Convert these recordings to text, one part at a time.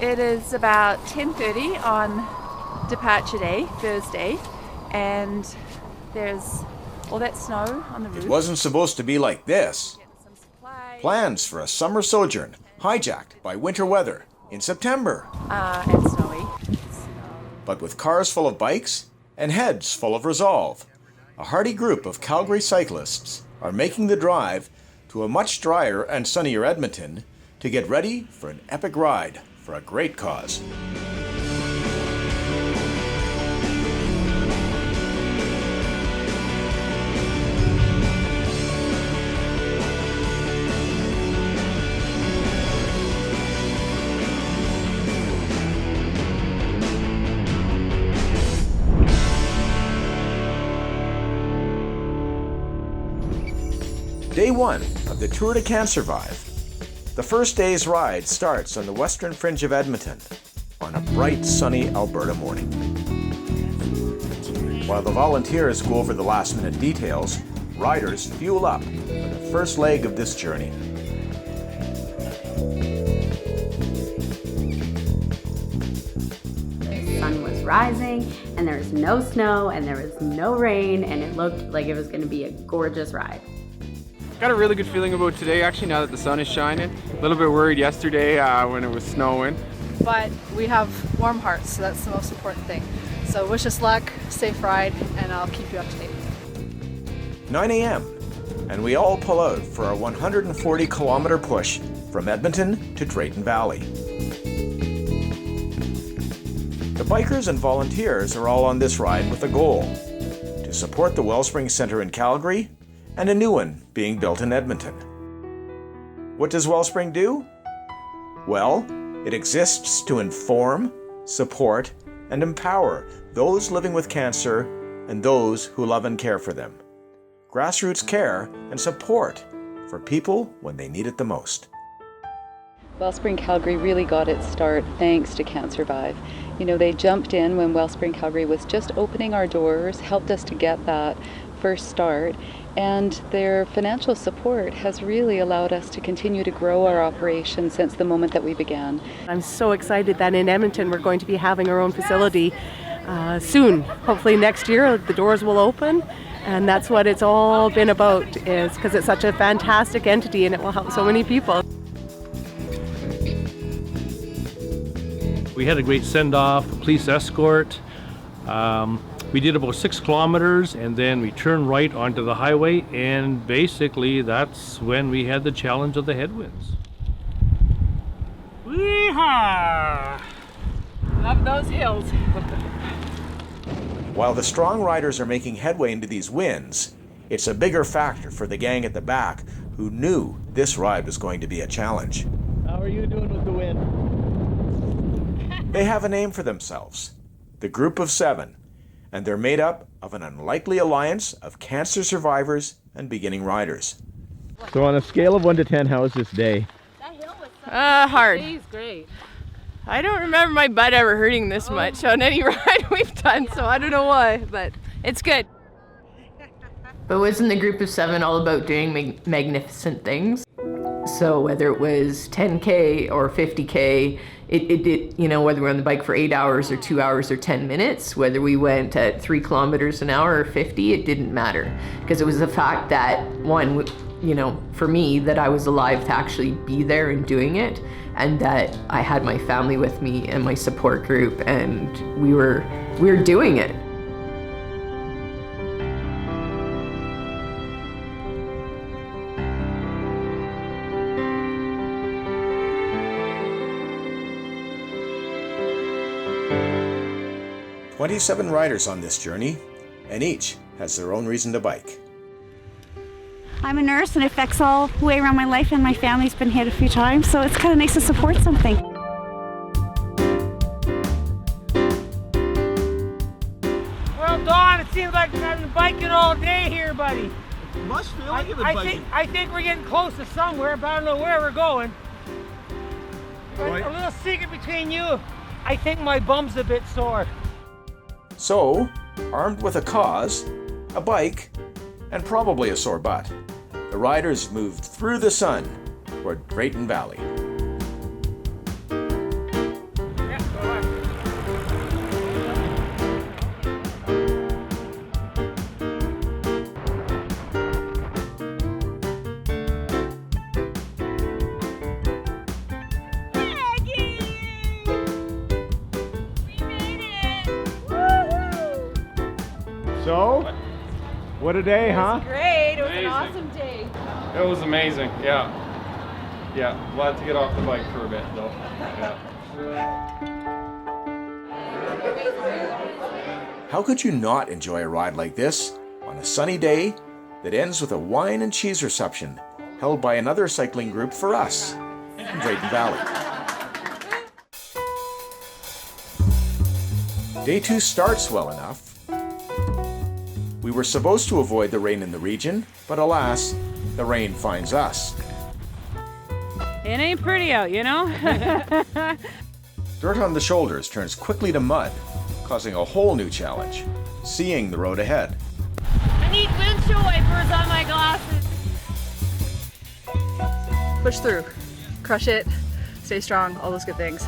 It is about 10:30 on departure day, Thursday, and there's all that snow on the roof. It wasn't supposed to be like this. Some supplies. Plans for a summer sojourn hijacked by winter weather in September. And snowy. But with cars full of bikes and heads full of resolve, a hardy group of Calgary cyclists are making the drive to a much drier and sunnier Edmonton to get ready for an epic ride for a great cause. Day 1 of the Tour de Cancervive. The first day's ride starts on the western fringe of Edmonton on a bright, sunny Alberta morning. While the volunteers go over the last-minute details, riders fuel up for the first leg of this journey. The sun was rising, and there was no snow, and there was no rain, and it looked like it was going to be a gorgeous ride. Got a really good feeling about today, actually, now that the sun is shining. A little bit worried yesterday when it was snowing. But we have warm hearts, so that's the most important thing. So wish us luck, safe ride, and I'll keep you up to date. 9 a.m. and we all pull out for our 140-kilometer push from Edmonton to Drayton Valley. The bikers and volunteers are all on this ride with a goal: to support the Wellspring Centre in Calgary and a new one being built in Edmonton. What does Wellspring do? Well, it exists to inform, support, and empower those living with cancer and those who love and care for them. Grassroots care and support for people when they need it the most. Wellspring Calgary really got its start thanks to Cancervive. You know, they jumped in when Wellspring Calgary was just opening our doors, helped us to get that first start, and their financial support has really allowed us to continue to grow our operation since the moment that we began. I'm so excited that in Edmonton we're going to be having our own facility soon. Hopefully next year the doors will open, and that's what it's all been about, is because it's such a fantastic entity and it will help so many people. We had a great send-off, police escort. We did about 6 kilometers and then we turned right onto the highway, and basically that's when we had the challenge of the headwinds. Yeehaw! Love those hills. While the strong riders are making headway into these winds, it's a bigger factor for the gang at the back who knew this ride was going to be a challenge. How are you doing with the wind? They have a name for themselves, the Group of 7, and they're made up of an unlikely alliance of cancer survivors and beginning riders. So on a scale of 1 to 10, how was this day? Hard. Today's great. I don't remember my butt ever hurting this much on any ride we've done, so I don't know why, but it's good. But wasn't the Group of 7 all about doing magnificent things? So whether it was 10K or 50K, it did, you know, whether we're on the bike for 8 hours or 2 hours or 10 minutes, whether we went at 3 kilometers an hour or 50, it didn't matter. Because it was the fact that, one, you know, for me, that I was alive to actually be there and doing it, and that I had my family with me and my support group, and we were doing it. "27 riders on this journey, and each has their own reason to bike." I'm a nurse and it affects all the way around my life, and my family's been hit a few times, so it's kind of nice to support something. Well, Dawn, it seems like I've been biking all day here, buddy. You must feel like you've been biking. I think we're getting close to somewhere, but I don't know where we're going. Right. A little secret between you, I think my bum's a bit sore. So, armed with a cause, a bike, and probably a sore butt, the riders moved through the sun toward Drayton Valley. So, what a day, huh? Great. It was an awesome day. It was amazing, yeah. Yeah, glad to get off the bike for a bit though. Yeah. How could you not enjoy a ride like this on a sunny day that ends with a wine and cheese reception held by another cycling group for us in Drayton Valley? Day 2 starts well enough. We were supposed to avoid the rain in the region, but alas, the rain finds us. It ain't pretty out, you know? Dirt on the shoulders turns quickly to mud, causing a whole new challenge, seeing the road ahead. I need windshield wipers on my glasses. Push through. Crush it. Stay strong. All those good things.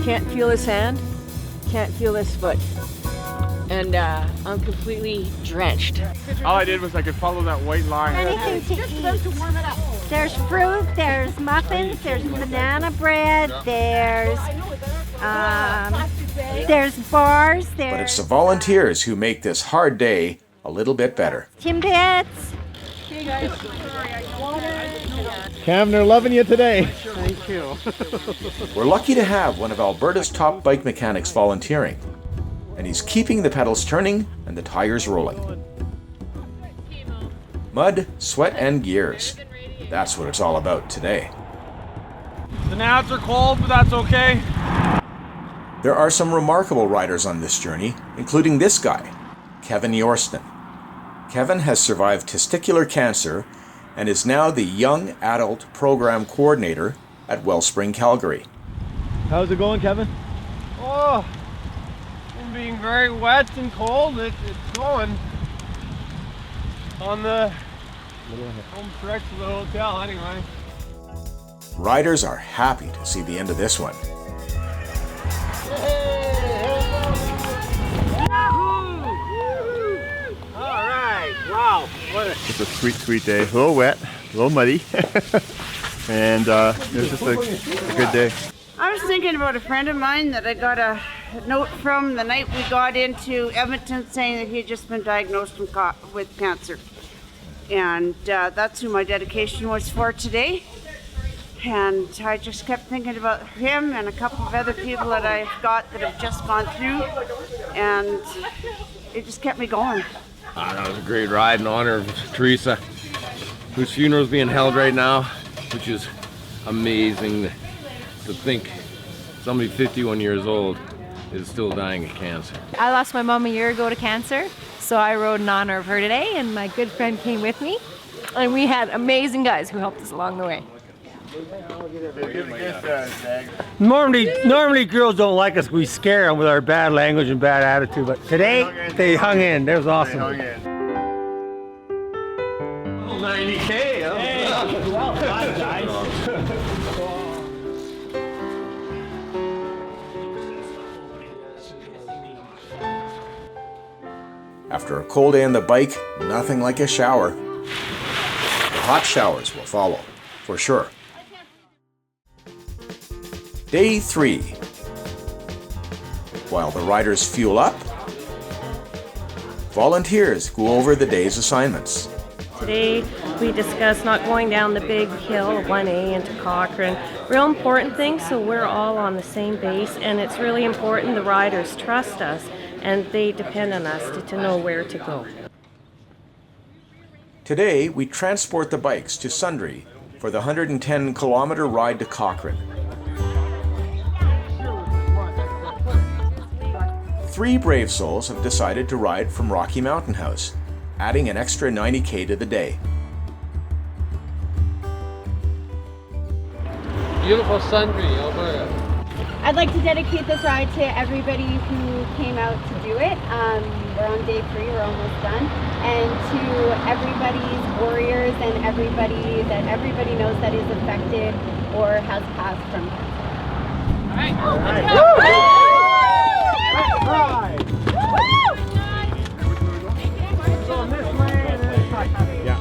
Can't feel his hand, can't feel his foot. And I'm completely drenched. All I did was I could follow that white line. Anything to eat. There's fruit, there's muffins, there's banana bread, there's bars, But it's the volunteers who make this hard day a little bit better. Timbits. Hey guys. Cam, they're loving you today. Thank you. We're lucky to have one of Alberta's top bike mechanics volunteering, and he's keeping the pedals turning and the tires rolling. Mud, sweat, and gears. That's what it's all about today. The nads are cold, but that's okay. There are some remarkable riders on this journey, including this guy, Kevin Yorston. Kevin has survived testicular cancer and is now the Young Adult Program Coordinator at Wellspring Calgary. How's it going, Kevin? Oh, I'm being very wet and cold. It's going on the home stretch to the hotel anyway. Riders are happy to see the end of this one. All right, wow. It's a sweet, sweet day. A little wet, a little muddy, and it was just a good day. I was thinking about a friend of mine that I got a note from the night we got into Edmonton saying that he had just been diagnosed with cancer. And that's who my dedication was for today. And I just kept thinking about him and a couple of other people that I've got that have just gone through. And it just kept me going. That was a great ride in honor of Teresa, whose funeral is being held right now, which is amazing to think somebody 51 years old is still dying of cancer. I lost my mom a year ago to cancer, so I rode in honor of her today, and my good friend came with me, and we had amazing guys who helped us along the way. Normally girls don't like us. We scare them with our bad language and bad attitude, but today they hung in. That was awesome. 90K, huh? Hey, well done, guys. After a cold day on the bike, nothing like a shower. The hot showers will follow, for sure. Day 3. While the riders fuel up, volunteers go over the day's assignments. Today we discussed not going down the big hill 1A into Cochrane. Real important things, so we're all on the same base, and it's really important the riders trust us and they depend on us to know where to go. Today we transport the bikes to Sundre for the 110-kilometer ride to Cochrane. 3 brave souls have decided to ride from Rocky Mountain House, adding an extra 90K to the day. Beautiful Sundre, Alberta. I'd like to dedicate this ride to everybody who came out to do it. We're on day 3, we're almost done. And to everybody's warriors and everybody knows that is affected or has passed from cancer. All right. All right. Yeah.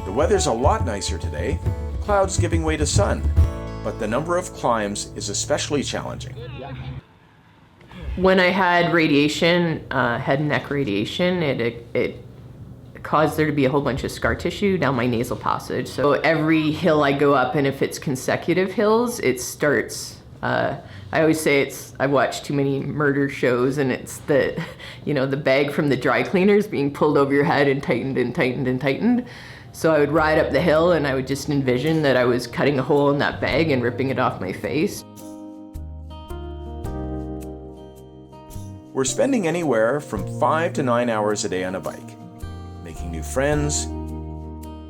The weather weather's a lot nicer today, clouds giving way to sun, but the number of climbs is especially challenging. When I had radiation, head and neck radiation, it caused there to be a whole bunch of scar tissue down my nasal passage. So every hill I go up, and if it's consecutive hills, it starts, I always say I watch too many murder shows, and it's the bag from the dry cleaners being pulled over your head and tightened and tightened and tightened. So I would ride up the hill and I would just envision that I was cutting a hole in that bag and ripping it off my face. We're spending anywhere from 5 to 9 hours a day on a bike, making new friends,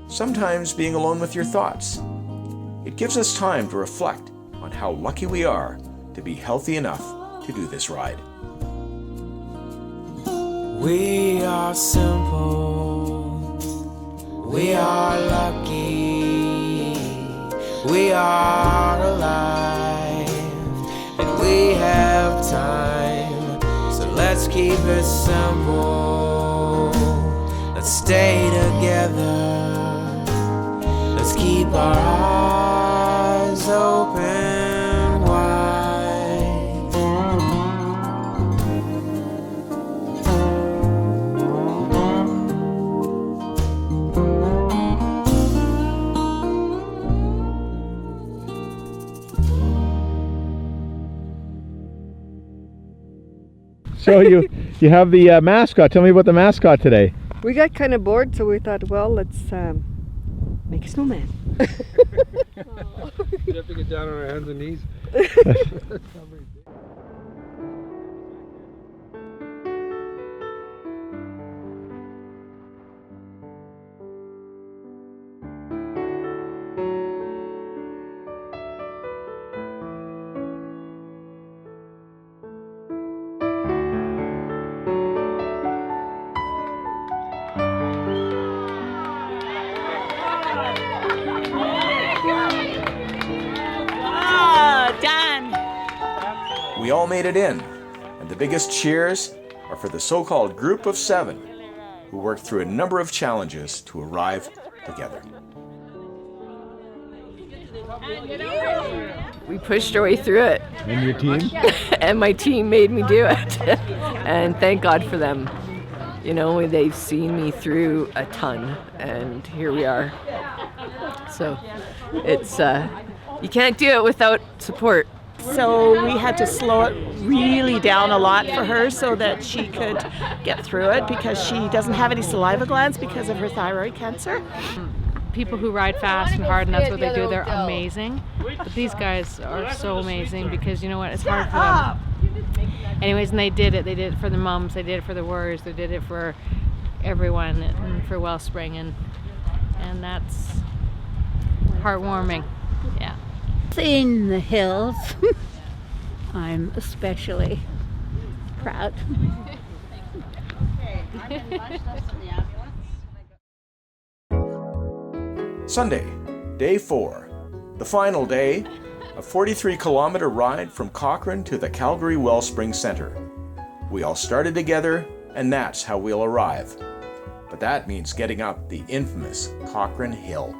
sometimes being alone with your thoughts. It gives us time to reflect on how lucky we are to be healthy enough to do this ride. We are simple, we are lucky, we are alive, and we have time, so let's keep it simple. Let's stay together. Let's keep our eyes open wide. So you have the mascot. Tell me about the mascot today. We got kind of bored, so we thought, well, let's make a snowman. We'd have to get down on our hands and knees. We all made it in, and the biggest cheers are for the so-called group of 7 who worked through a number of challenges to arrive together. We pushed our way through it. And your team? And my team made me do it. And thank God for them. You know, they've seen me through a ton, and here we are. So it's, you can't do it without support. So we had to slow it really down a lot for her so that she could get through it, because she doesn't have any saliva glands because of her thyroid cancer. People who ride fast and hard and that's what they do, they're amazing. But these guys are so amazing because you know what, it's hard for them. Anyways, and they did it. They did it for the moms, they did it for the warriors, they did it for everyone and for Wellspring, and that's heartwarming. Yeah. Seeing the hills, I'm especially proud. Sunday, day 4, the final day, a 43-kilometer ride from Cochrane to the Calgary Wellspring Centre. We all started together, and that's how we'll arrive. But that means getting up the infamous Cochrane Hill.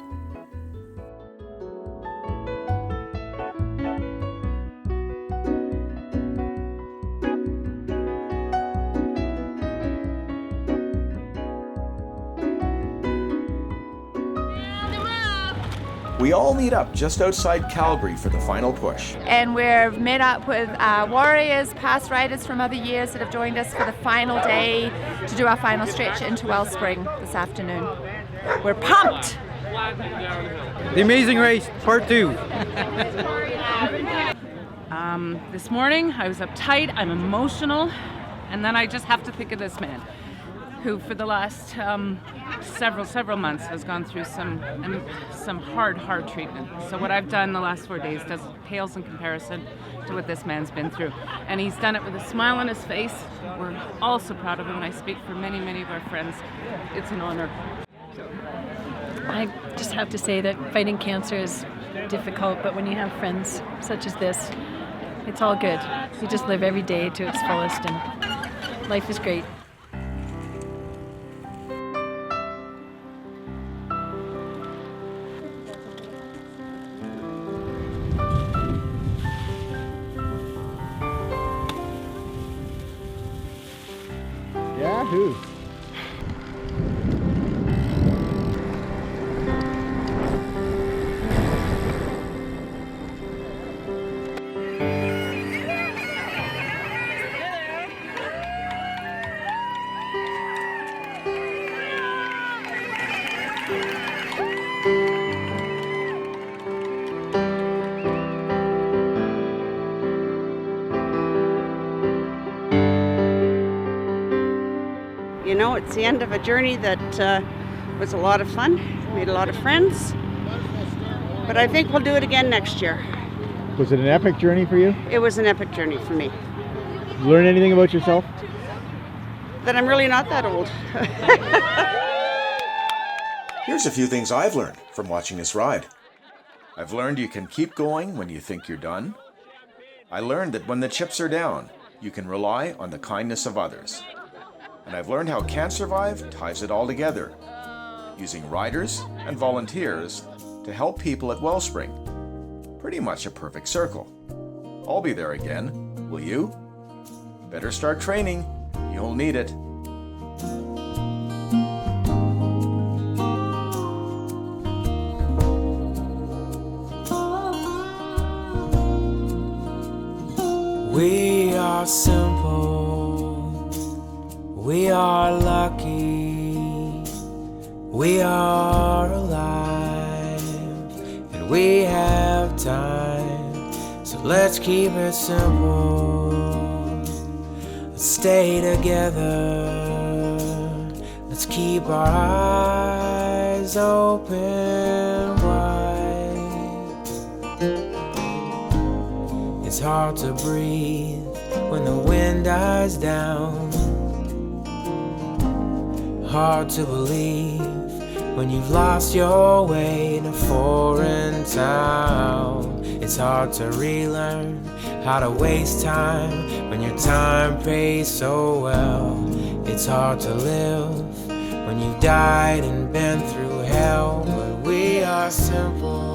We all meet up just outside Calgary for the final push. And we've met up with warriors, past riders from other years that have joined us for the final day to do our final stretch into Wellspring this afternoon. We're pumped! The Amazing Race, Part 2. This morning I was uptight, I'm emotional, and then I just have to think of this man who for the last several months has gone through some hard treatment. So what I've done the last 4 days pales in comparison to what this man's been through. And he's done it with a smile on his face. We're all so proud of him, and I speak for many of our friends. It's an honor. I just have to say that fighting cancer is difficult, but when you have friends such as this, it's all good. You just live every day to its fullest, and life is great. too. You know, it's the end of a journey that was a lot of fun, made a lot of friends, but I think we'll do it again next year. Was it an epic journey for you? It was an epic journey for me. Learn anything about yourself? That I'm really not that old. Here's a few things I've learned from watching this ride. I've learned you can keep going when you think you're done. I learned that when the chips are down, you can rely on the kindness of others. And I've learned how Cancervive ties it all together, using riders and volunteers to help people at Wellspring. Pretty much a perfect circle. I'll be there again, will you? Better start training, you'll need it. We are simple, we are lucky, we are alive, and we have time, so let's keep it simple. Let's stay together, let's keep our eyes open wide. It's hard to breathe when the wind dies down. Hard to believe when you've lost your way in a foreign town. It's hard to relearn how to waste time when your time pays so well. It's hard to live when you've died and been through hell, but we are simple.